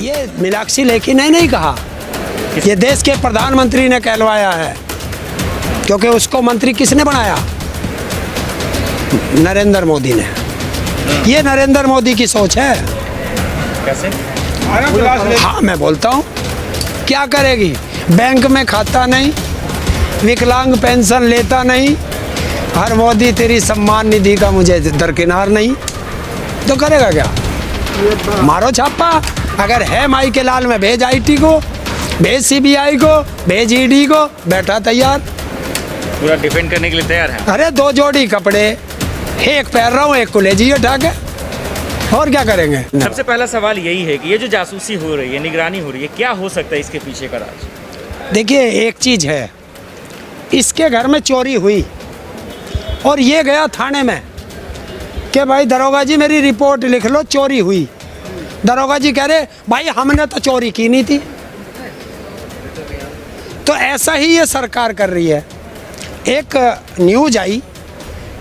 ये मीनाक्षी लेखी ने नहीं कहा, ये देश के प्रधानमंत्री ने कहलवाया है, क्योंकि उसको मंत्री किसने बनाया? नरेंद्र मोदी ने। ये नरेंद्र मोदी की सोच है। कैसे? हाँ, मैं बोलता हूँ, क्या करेगी? बैंक में खाता नहीं, विकलांग पेंशन लेता नहीं, हर मोदी तेरी सम्मान निधि का मुझे दरकिनार नहीं, तो करेगा क्या? मारो छापा। अगर है माई के लाल में भेज IT को, भेज CBI को, भेज ED को, बैठा तैयार, पूरा डिफेंड करने के लिए तैयार है। अरे 2 जोड़ी कपड़े, एक पहन रहा हूँ, एक को ले जाइए उठा के, और क्या करेंगे? सबसे पहला सवाल यही है कि ये जो जासूसी हो रही है, निगरानी हो रही है, क्या हो सकता है इसके पीछे का राज? देखिए, एक चीज़ है, इसके घर में चोरी हुई और ये गया थाने में कि भाई दरोगा जी मेरी रिपोर्ट लिख लो, चोरी हुई। दरोगा जी कह रहे भाई हमने तो चोरी की नहीं थी। तो ऐसा ही ये सरकार कर रही है। एक न्यूज आई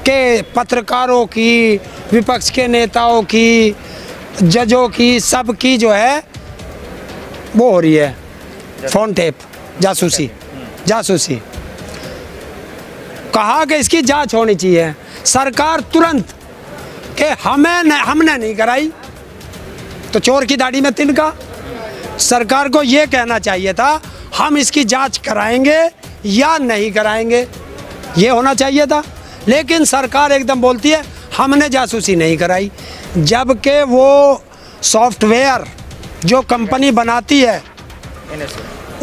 कि पत्रकारों की, विपक्ष के नेताओं की, जजों की, सबकी जो है वो हो रही है फोन टेप, जासूसी। कहा कि इसकी जांच होनी चाहिए। सरकार तुरंत कि हमने नहीं कराई, तो चोर की दाढ़ी में तिनका। सरकार को ये कहना चाहिए था हम इसकी जांच कराएंगे या नहीं कराएंगे, ये होना चाहिए था। लेकिन सरकार एकदम बोलती है हमने जासूसी नहीं कराई, जबकि वो सॉफ्टवेयर जो कंपनी बनाती है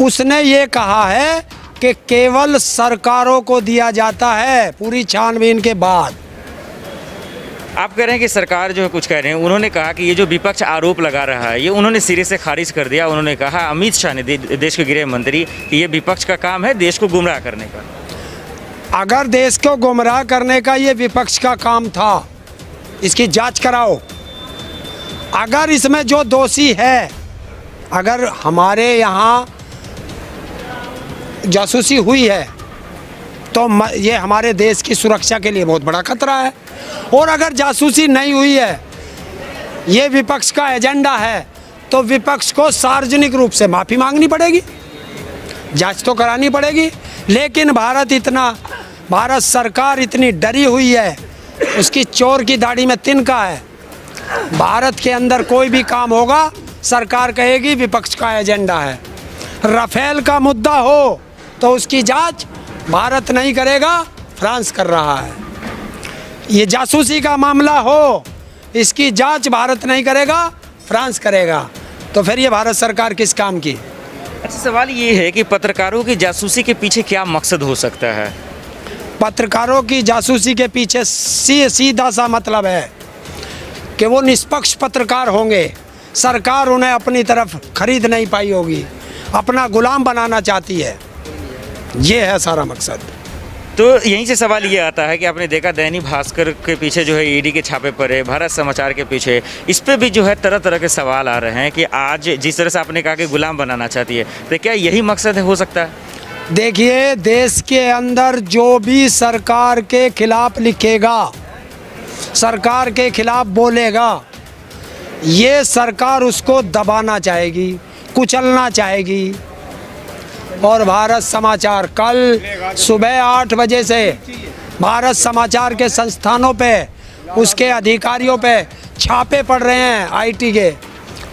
उसने ये कहा है कि केवल सरकारों को दिया जाता है पूरी छानबीन के बाद। आप कह रहे हैं कि सरकार जो है कुछ कह रहे हैं, उन्होंने कहा कि ये जो विपक्ष आरोप लगा रहा है ये उन्होंने सिरे से खारिज कर दिया। उन्होंने कहा, अमित शाह ने, देश के गृह मंत्री, कि ये विपक्ष का काम है देश को गुमराह करने का। अगर देश को गुमराह करने का ये विपक्ष का काम था, इसकी जांच कराओ। अगर इसमें जो दोषी है, अगर हमारे यहाँ जासूसी हुई है तो ये हमारे देश की सुरक्षा के लिए बहुत बड़ा खतरा है। और अगर जासूसी नहीं हुई है, ये विपक्ष का एजेंडा है, तो विपक्ष को सार्वजनिक रूप से माफ़ी मांगनी पड़ेगी, जांच तो करानी पड़ेगी। लेकिन भारत सरकार इतनी डरी हुई है, उसकी चोर की दाढ़ी में तिनका है। भारत के अंदर कोई भी काम होगा, सरकार कहेगी विपक्ष का एजेंडा है। राफेल का मुद्दा हो तो उसकी जांच भारत नहीं करेगा, फ्रांस कर रहा है। ये जासूसी का मामला हो, इसकी जांच भारत नहीं करेगा, फ्रांस करेगा। तो फिर ये भारत सरकार किस काम की? अच्छा, सवाल ये है कि पत्रकारों की जासूसी के पीछे क्या मकसद हो सकता है? पत्रकारों की जासूसी के पीछे सीधा सा मतलब है कि वो निष्पक्ष पत्रकार होंगे। सरकार उन्हें अपनी तरफ खरीद नहीं पाई होगी, अपना गुलाम बनाना चाहती है। ये है सारा मकसद। तो यहीं से सवाल ये आता है कि आपने देखा दैनिक भास्कर के पीछे जो है ED के छापे पड़े, भारत समाचार के पीछे, इस पे भी जो है तरह तरह के सवाल आ रहे हैं कि आज जिस तरह से आपने कहा कि गुलाम बनाना चाहती है, तो क्या यही मकसद हो सकता है? देखिए, देश के अंदर जो भी सरकार के खिलाफ लिखेगा, सरकार के खिलाफ बोलेगा, ये सरकार उसको दबाना चाहेगी, कुचलना चाहेगी। और भारत समाचार कल सुबह 8 बजे से भारत समाचार के संस्थानों पे, उसके अधिकारियों पे छापे पड़ रहे हैं IT के,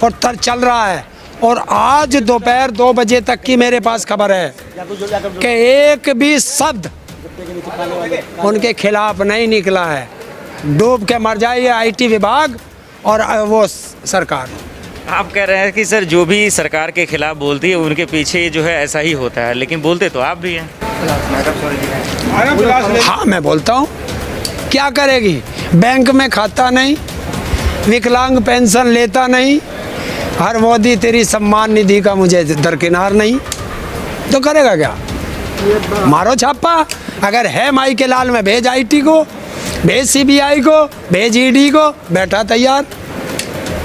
और चल रहा है। और आज दोपहर 2 बजे तक की मेरे पास खबर है कि एक भी शब्द उनके खिलाफ नहीं निकला है। डूब के मर जाए ये IT विभाग और वो सरकार। आप कह रहे हैं कि सर जो भी सरकार के खिलाफ बोलती है उनके पीछे जो है ऐसा ही होता है, लेकिन बोलते तो आप भी हैं। हाँ, मैं बोलता हूँ, क्या करेगी? बैंक में खाता नहीं, विकलांग पेंशन लेता नहीं, हर मोदी तेरी सम्मान निधि का मुझे दरकिनार नहीं, तो करेगा क्या? मारो छापा। अगर है माई के लाल में भेज IT को, भेज CBI को, भेज ED को, बैठा तैयार,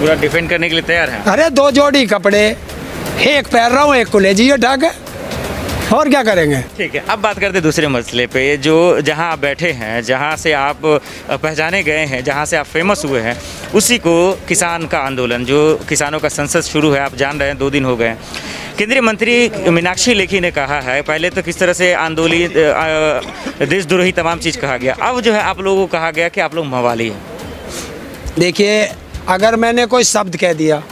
पूरा डिफेंड करने के लिए तैयार है। अरे 2 जोड़ी कपड़े, एक पहन रहा हूँ, एक को ले जाइए उठा के, और क्या करेंगे। ठीक है, अब बात करते हैं दूसरे मसले पे, जो जहां आप बैठे हैं, जहां से आप पहचाने गए हैं, जहां से आप फेमस हुए हैं, उसी को किसान का आंदोलन, जो किसानों का संसद शुरू है, आप जान रहे हैं 2 दिन हो गए हैं। केंद्रीय मंत्री मीनाक्षी लेखी ने कहा है, पहले तो किस तरह से आंदोलित देशद्रोही तमाम चीज़ कहा गया, अब जो है आप लोगों को कहा गया कि आप लोग मवाली हैं। देखिए, अगर मैंने कोई शब्द कह दिया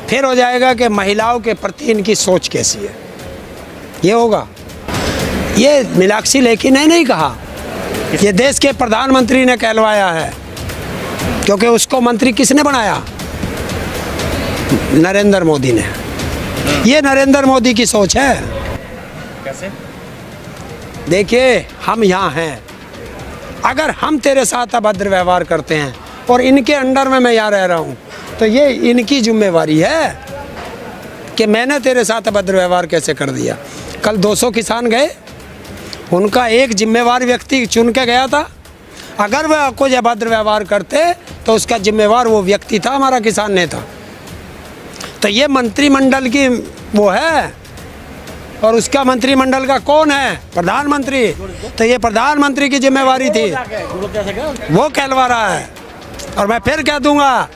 फिर हो जाएगा कि महिलाओं के प्रति इनकी सोच कैसी है, ये होगा। ये मीनाक्षी लेखी ने नहीं कहा, ये देश के प्रधानमंत्री ने कहलवाया है, क्योंकि उसको मंत्री किसने बनाया? नरेंद्र मोदी ने। ये नरेंद्र मोदी की सोच है। कैसे? देखिए, हम यहाँ हैं, अगर हम तेरे साथ अभद्र व्यवहार करते हैं और इनके अंडर में मैं यहाँ रह रहा हूँ, तो ये इनकी जिम्मेवारी है कि मैंने तेरे साथ अभद्र व्यवहार कैसे कर दिया। कल 200 किसान गए, उनका एक जिम्मेवार व्यक्ति चुन के गया था। अगर वह कुछ अभद्र व्यवहार करते तो उसका जिम्मेवार वो व्यक्ति था, हमारा किसान नेता। तो ये मंत्रिमंडल की वो है, और उसका मंत्रिमंडल का कौन है? प्रधानमंत्री। तो ये प्रधानमंत्री की जिम्मेवारी थी, वो कहलवा रहा है। और मैं फिर कह दूंगा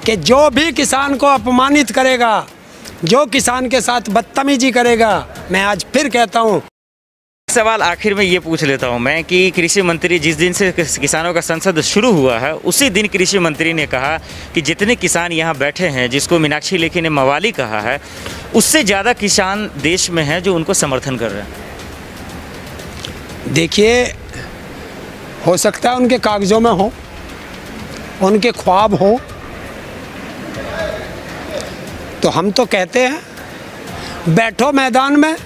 कि जो भी किसान को अपमानित करेगा, जो किसान के साथ बदतमीजी करेगा, मैं आज फिर कहता हूँ। सवाल आखिर में ये पूछ लेता हूँ मैं कि कृषि मंत्री, जिस दिन से किसानों का संसद शुरू हुआ है, उसी दिन कृषि मंत्री ने कहा कि जितने किसान यहाँ बैठे हैं, जिसको मीनाक्षी लेखी ने मवाली कहा है, उससे ज़्यादा किसान देश में हैं जो उनको समर्थन कर रहे हैं। देखिए, हो सकता है उनके कागजों में हो, उनके ख्वाब हो, तो हम तो कहते हैं बैठो मैदान में।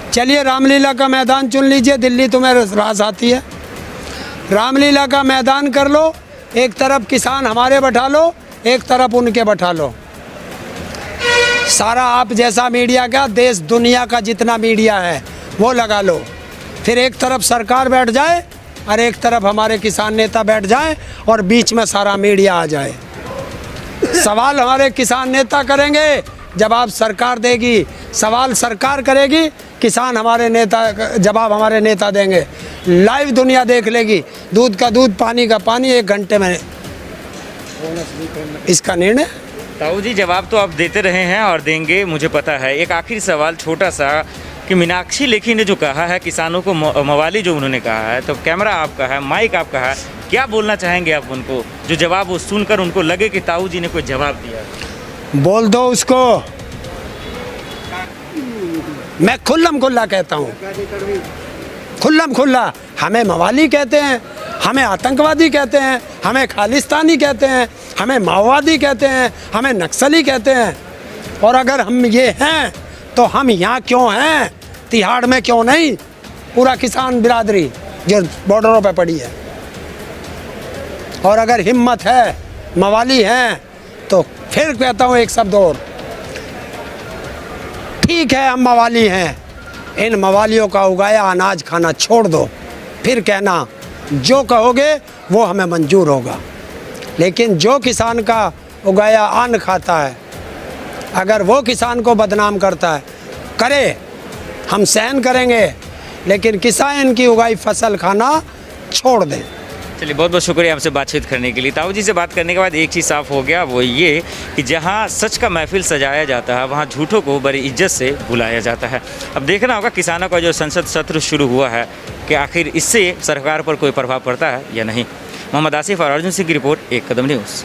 चलिए, रामलीला का मैदान चुन लीजिए, दिल्ली तुम्हें रास आती है, रामलीला का मैदान कर लो। एक तरफ किसान हमारे बैठा लो, एक तरफ उनके बैठा लो। सारा आप जैसा मीडिया का, देश दुनिया का जितना मीडिया है वो लगा लो। फिर एक तरफ सरकार बैठ जाए और एक तरफ हमारे किसान नेता बैठ जाए, और बीच में सारा मीडिया आ जाए। सवाल हमारे किसान नेता करेंगे, जवाब सरकार देगी। सवाल सरकार करेगी, किसान हमारे नेता जवाब हमारे नेता देंगे। लाइव दुनिया देख लेगी, दूध का दूध, पानी का पानी, 1 घंटे में इसका निर्णय। ताऊ जी, जवाब तो आप देते रहे हैं और देंगे, मुझे पता है। एक आखिरी सवाल छोटा सा, कि मीनाक्षी लेखी ने जो कहा है किसानों को मवाली, जो उन्होंने कहा है, तो कैमरा आपका है, माइक आपका है, क्या बोलना चाहेंगे आप उनको, जो जवाब वो सुनकर उनको लगे कि ताऊ जी ने कोई जवाब दिया? बोल दो उसको। मैं खुल्लम खुल्ला कहता हूँ, खुल्लम खुल्ला। हमें मवाली कहते हैं, हमें आतंकवादी कहते हैं, हमें खालिस्तानी कहते हैं, हमें माओवादी कहते हैं, हमें नक्सली कहते हैं। और अगर हम ये हैं तो हम यहाँ क्यों हैं? तिहाड़ में क्यों नहीं? पूरा किसान बिरादरी जो बॉर्डरों पे पड़ी है। और अगर हिम्मत है, मवाली हैं, तो फिर कहता हूँ एक शब्द और, ठीक है हम मवाली हैं, इन मवालियों का उगाया अनाज खाना छोड़ दो, फिर कहना जो कहोगे वो हमें मंजूर होगा। लेकिन जो किसान का उगाया अन्न खाता है, अगर वो किसान को बदनाम करता है, करे, हम सहन करेंगे, लेकिन किसान की उगाई फसल खाना छोड़ दें। चलिए, बहुत बहुत शुक्रिया आपसे बातचीत करने के लिए। ताऊ जी से बात करने के बाद एक चीज़ साफ हो गया, वो ये कि जहाँ सच का महफिल सजाया जाता है, वहाँ झूठों को बड़ी इज्जत से बुलाया जाता है। अब देखना होगा किसानों का जो संसद सत्र शुरू हुआ है कि आखिर इससे सरकार पर कोई प्रभाव पड़ता है या नहीं। मोहम्मद आसिफ और अर्जुन सिंह की रिपोर्ट, एक कदम न्यूज़।